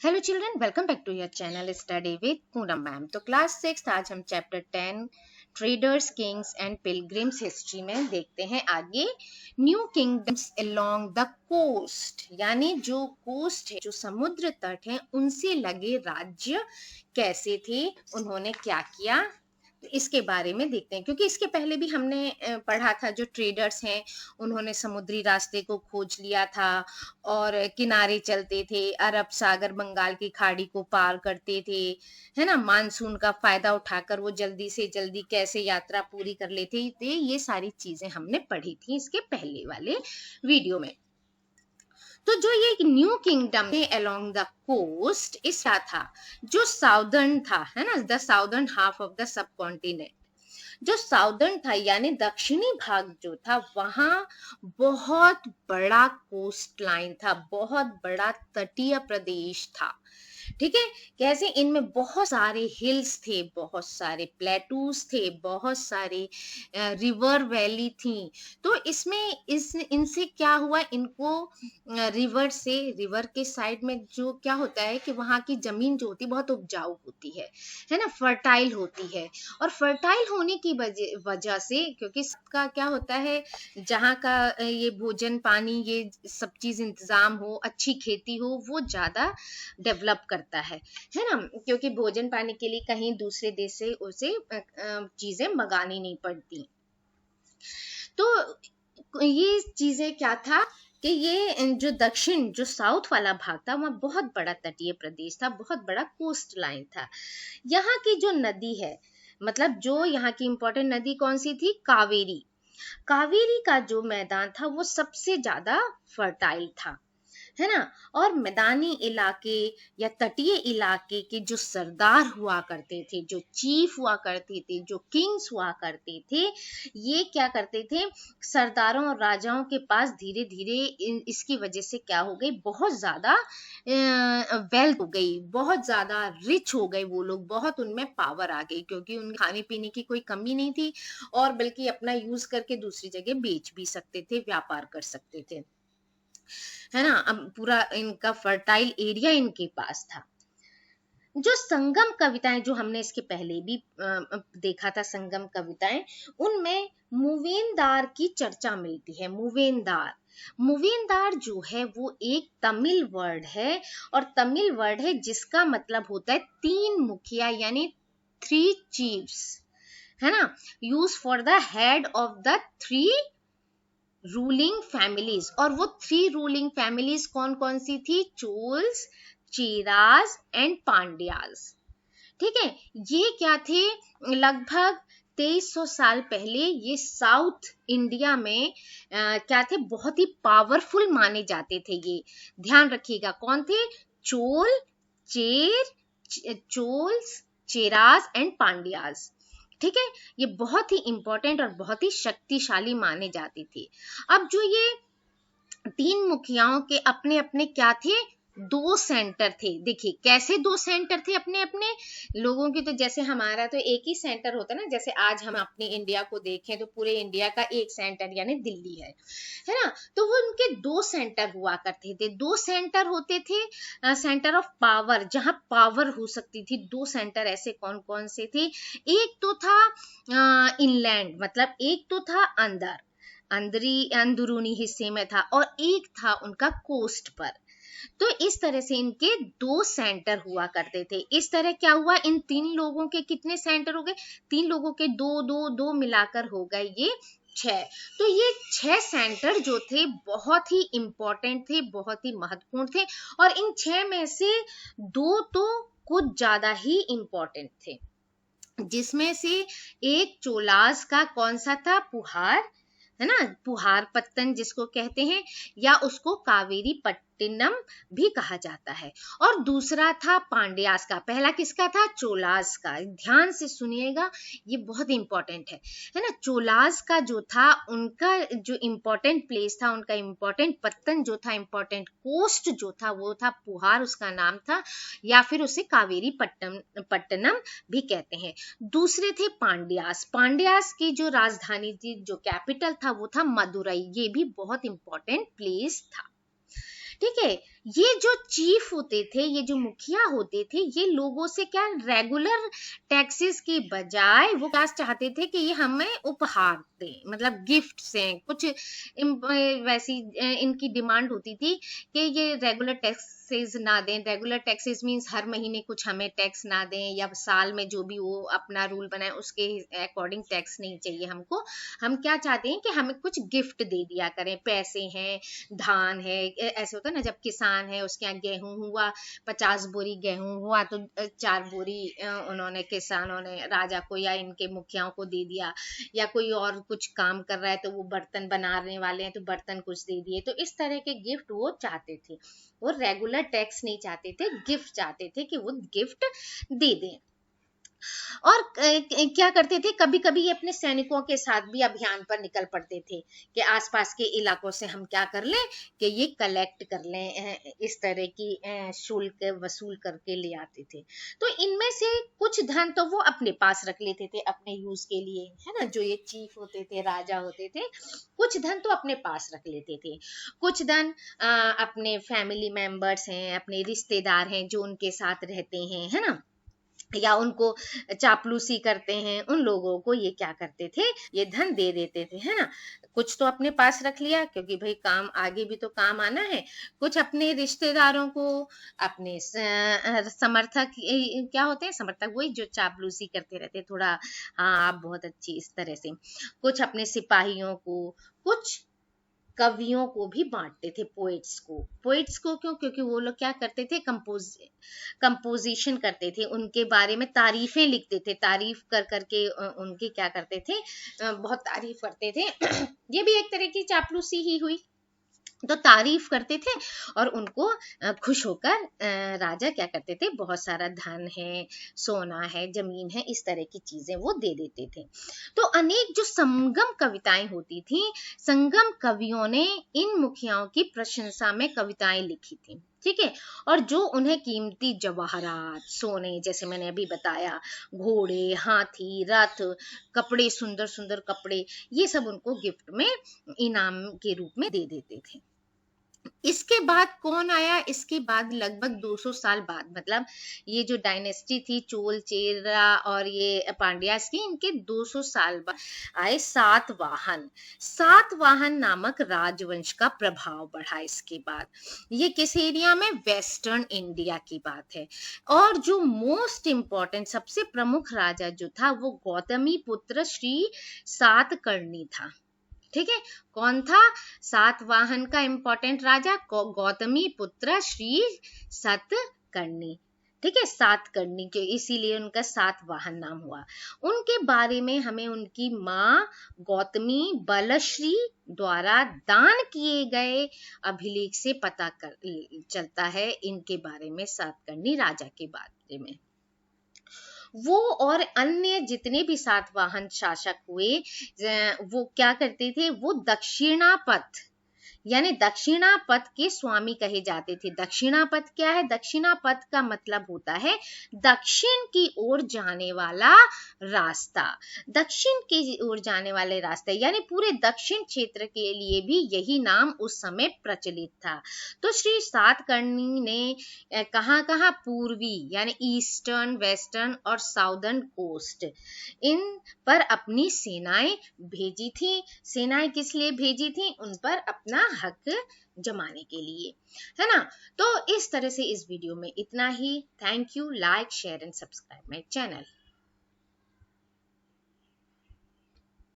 Hello children, welcome back to your channel study with Poonam ma'am. तो class 6 आज हम chapter 10 traders kings and pilgrims history में देखते हैं आगे। New kingdoms along the coast, यानी जो कोस्ट है, जो समुद्र तट है, उनसे लगे राज्य कैसे थे, उन्होंने क्या किया, इसके बारे में देखते हैं। क्योंकि इसके पहले भी हमने पढ़ा था, जो ट्रेडर्स हैं उन्होंने समुद्री रास्ते को खोज लिया था और किनारे चलते थे, अरब सागर बंगाल की खाड़ी को पार करते थे, है ना। मानसून का फायदा उठाकर वो जल्दी से जल्दी कैसे यात्रा पूरी कर लेते थे, ये सारी चीजें हमने पढ़ी थी इसके पहले वाले वीडियो में। तो जो ये न्यू किंगडम है अलोंग द कोस्ट, इसका था जो साउदर्न था, है ना, the southern half of the sub continent. जो साउदर्न था यानी दक्षिणी भाग जो था, वहां बहुत बड़ा कोस्ट लाइन था, बहुत बड़ा तटीय प्रदेश था। ठीक है, कैसे इनमें बहुत सारे हिल्स थे, बहुत सारे प्लेटूज थे, बहुत सारे रिवर वैली थी। तो इसमें इनसे क्या हुआ, इनको रिवर के साइड में जो क्या होता है कि वहाँ की जमीन जो होती है बहुत उपजाऊ होती है ना, फर्टाइल होती है। और फर्टाइल होने की वजह से, क्योंकि सबका क्या होता है, जहाँ का ये भोजन पानी ये सब चीज इंतजाम हो, अच्छी खेती हो, वो ज्यादा डेवलप करता है ना। क्योंकि भोजन पाने के लिए कहीं दूसरे देश से उसे चीजें मंगानी नहीं पड़ती। तो ये चीजें क्या था कि ये जो दक्षिण, जो साउथ वाला भाग था, वहाँ बहुत बड़ा तटीय प्रदेश था, बहुत बड़ा कोस्ट लाइन था। यहाँ की जो नदी है, मतलब जो यहाँ की इंपॉर्टेंट नदी कौन सी थी, कावेरी। कावेरी का जो मैदान था वो सबसे ज्यादा फर्टाइल था, है ना। और मैदानी इलाके या तटीय इलाके के जो सरदार हुआ करते थे, जो चीफ हुआ करते थे, जो किंग्स हुआ करते थे, ये क्या करते थे, सरदारों और राजाओं के पास धीरे धीरे इसकी वजह से क्या हो गई, बहुत ज्यादा वेल्थ हो गई, बहुत ज्यादा रिच हो गए वो लोग, बहुत उनमें पावर आ गई, क्योंकि उन खाने पीने की कोई कमी नहीं थी और बल्कि अपना यूज करके दूसरी जगह बेच भी सकते थे, व्यापार कर सकते थे, है ना। अब पूरा इनका फर्टाइल एरिया इनके पास था। जो संगम कविताएं, जो हमने इसके पहले भी देखा था, संगम कविताएं, उनमें मुवेनदार की चर्चा मिलती है। मुवेनदार, मुवेनदार जो है वो एक तमिल वर्ड है, और तमिल वर्ड है जिसका मतलब होता है तीन मुखिया, यानी 3 चीफ्स, है ना, use for the head of the 3 ruling families. और वो 3 रूलिंग फैमिलीज कौन कौन सी थी, चोल्स, चेराज एंड पांड्याज। ठीक है, ये क्या थे, लगभग 2300 साल पहले ये साउथ इंडिया में क्या थे, बहुत ही पावरफुल माने जाते थे। ये ध्यान रखिएगा, कौन थे, चोल, चोल्स, चेराज एंड पांड्याज। ठीक है, ये बहुत ही इंपॉर्टेंट और बहुत ही शक्तिशाली माने जाते थे। अब जो ये 3 मुखियाओं के अपने अपने क्या थे, 2 सेंटर थे। देखिए कैसे 2 सेंटर थे अपने अपने लोगों की। तो जैसे हमारा तो एक ही सेंटर होता है ना, जैसे आज हम अपने इंडिया को देखें तो पूरे इंडिया का एक सेंटर यानी दिल्ली है ना। तो वो उनके 2 सेंटर हुआ करते थे। 2 सेंटर होते थे, सेंटर ऑफ पावर, जहां पावर हो सकती थी। 2 सेंटर ऐसे कौन कौन से थे, एक तो था इनलैंड, मतलब एक तो था अंदरूनी हिस्से में था, और एक था उनका कोस्ट पर। तो इस तरह से इनके 2 सेंटर हुआ करते थे। इस तरह क्या हुआ, इन 3 लोगों के कितने सेंटर हो गए, 3 लोगों के 2 मिलाकर हो गए ये 6। तो ये 6 सेंटर जो थे बहुत ही इंपॉर्टेंट थे, बहुत ही महत्वपूर्ण थे। और इन 6 में से 2 तो कुछ ज्यादा ही इंपॉर्टेंट थे, जिसमें से एक चोलास का कौन सा था, पुहार, है ना, पुहार पत्तन जिसको कहते हैं, या उसको कावेरी पट्टिनम भी कहा जाता है। और दूसरा था पांड्यास का। पहला किसका था, चोलास का। ध्यान से सुनिएगा, ये बहुत इंपॉर्टेंट है ना। चोलास का जो था, उनका जो इंपॉर्टेंट प्लेस था, उनका इंपॉर्टेंट पत्तन जो था, इंपॉर्टेंट कोस्ट जो था, वो था पुहार, उसका नाम था, या फिर उसे कावेरी पट्टनम भी कहते हैं। दूसरे थे पांड्यास। पांड्यास की जो राजधानी थी, जो कैपिटल था, वो था मदुरई। ये भी बहुत इंपॉर्टेंट प्लेस था। ठीक है, ये जो चीफ होते थे, ये जो मुखिया होते थे, ये लोगों से क्या रेगुलर टैक्सेस की बजाय वो क्या चाहते थे कि ये हमें उपहार दें, मतलब गिफ्ट से कुछ वैसी इनकी डिमांड होती थी कि ये रेगुलर टैक्सेस ना दें। रेगुलर टैक्सेस मींस हर महीने कुछ हमें टैक्स ना दें, या साल में जो भी वो अपना रूल बनाए उसके अकॉर्डिंग टैक्स नहीं चाहिए हमको। हम क्या चाहते हैं कि हमें कुछ गिफ्ट दे दिया करें, पैसे हैं, धान है, ऐसे होता है ना, जब किसान है उसके यहाँ गेहूं हुआ, 50 बोरी गेहूं हुआ तो 4 बोरी उन्होंने किसानों ने राजा को या इनके मुखियाओं को दे दिया, या कोई और कुछ काम कर रहा है तो वो बर्तन बनाने वाले हैं तो बर्तन कुछ दे दिए। तो इस तरह के गिफ्ट वो चाहते थे, वो रेगुलर टैक्स नहीं चाहते थे, गिफ्ट चाहते थे कि वो गिफ्ट दे दें। और क्या करते थे, कभी कभी ये अपने सैनिकों के साथ भी अभियान पर निकल पड़ते थे कि आसपास के इलाकों से हम क्या कर लें कि ये कलेक्ट कर लें, इस तरह की शुल्क वसूल करके ले आते थे। तो इनमें से कुछ धन तो वो अपने पास रख लेते थे अपने यूज के लिए, है ना, जो ये चीफ होते थे, राजा होते थे, कुछ धन तो अपने पास रख लेते थे, कुछ धन अपने फैमिली मेंबर्स हैं, अपने रिश्तेदार हैं जो उनके साथ रहते हैं, है ना, या उनको चापलूसी करते हैं, उन लोगों को ये क्या करते थे, ये धन दे देते थे, है ना। कुछ तो अपने पास रख लिया क्योंकि भाई काम आगे भी तो काम आना है, कुछ अपने रिश्तेदारों को, अपने समर्थक, क्या होते हैं समर्थक, वही जो चापलूसी करते रहते थोड़ा, हाँ आप बहुत अच्छी, इस तरह से, कुछ अपने सिपाहियों को, कुछ कवियों को भी बांटते थे, पोएट्स को क्यों, क्योंकि वो लोग क्या करते थे, कंपोजिशन करते थे, उनके बारे में तारीफें लिखते थे, तारीफ कर करके उनकी क्या करते थे, बहुत तारीफ करते थे। ये भी एक तरह की चापलूसी ही हुई, तो तारीफ करते थे और उनको खुश होकर राजा क्या करते थे, बहुत सारा धन है, सोना है, जमीन है, इस तरह की चीजें वो दे देते थे। तो अनेक जो संगम कविताएं होती थी, संगम कवियों ने इन मुखियाओं की प्रशंसा में कविताएं लिखी थी, ठीक है, और जो उन्हें कीमती जवाहरात, सोने, जैसे मैंने अभी बताया, घोड़े, हाथी, रथ, कपड़े, सुंदर सुंदर कपड़े, ये सब उनको गिफ्ट में, इनाम के रूप में दे देते थे। इसके बाद कौन आया, इसके बाद लगभग 200 साल बाद, मतलब ये जो डायनेस्टी थी चोल, चेरा और ये पांड्यास की, इनके 200 साल बाद आए सातवाहन। सातवाहन नामक राजवंश का प्रभाव बढ़ा इसके बाद। ये किस एरिया में, वेस्टर्न इंडिया की बात है। और जो मोस्ट इंपॉर्टेंट, सबसे प्रमुख राजा जो था वो गौतमी पुत्र श्री सातकर्णी था, ठीक है। कौन था, सातवाहन का इंपॉर्टेंट राजा गौतमी पुत्र श्री सातकर्णी, ठीक है, सातकर्णी के इसीलिए उनका सातवाहन नाम हुआ। उनके बारे में हमें उनकी माँ गौतमी बलश्री द्वारा दान किए गए अभिलेख से पता चलता है इनके बारे में, सातकर्णी राजा के बारे में। वो और अन्य जितने भी सातवाहन शासक हुए, वो क्या करते थे, वो दक्षिणापथ यानी दक्षिणापथ के स्वामी कहे जाते थे। दक्षिणापथ क्या है, दक्षिणापथ का मतलब होता है दक्षिण की ओर जाने वाला रास्ता, दक्षिण की ओर जाने वाले रास्ते, यानी पूरे दक्षिण क्षेत्र के लिए भी यही नाम उस समय प्रचलित था। तो श्री सातकर्णी ने कहाँ कहाँ, पूर्वी यानी ईस्टर्न, वेस्टर्न और साउदर्न कोस्ट, इन पर अपनी सेनाएं भेजी थी। सेनाएं किस लिए भेजी थी, उन पर अपना हक जमाने के लिए, है ना। तो इस तरह से इस वीडियो में इतना ही। Thank you, like, share and subscribe my channel.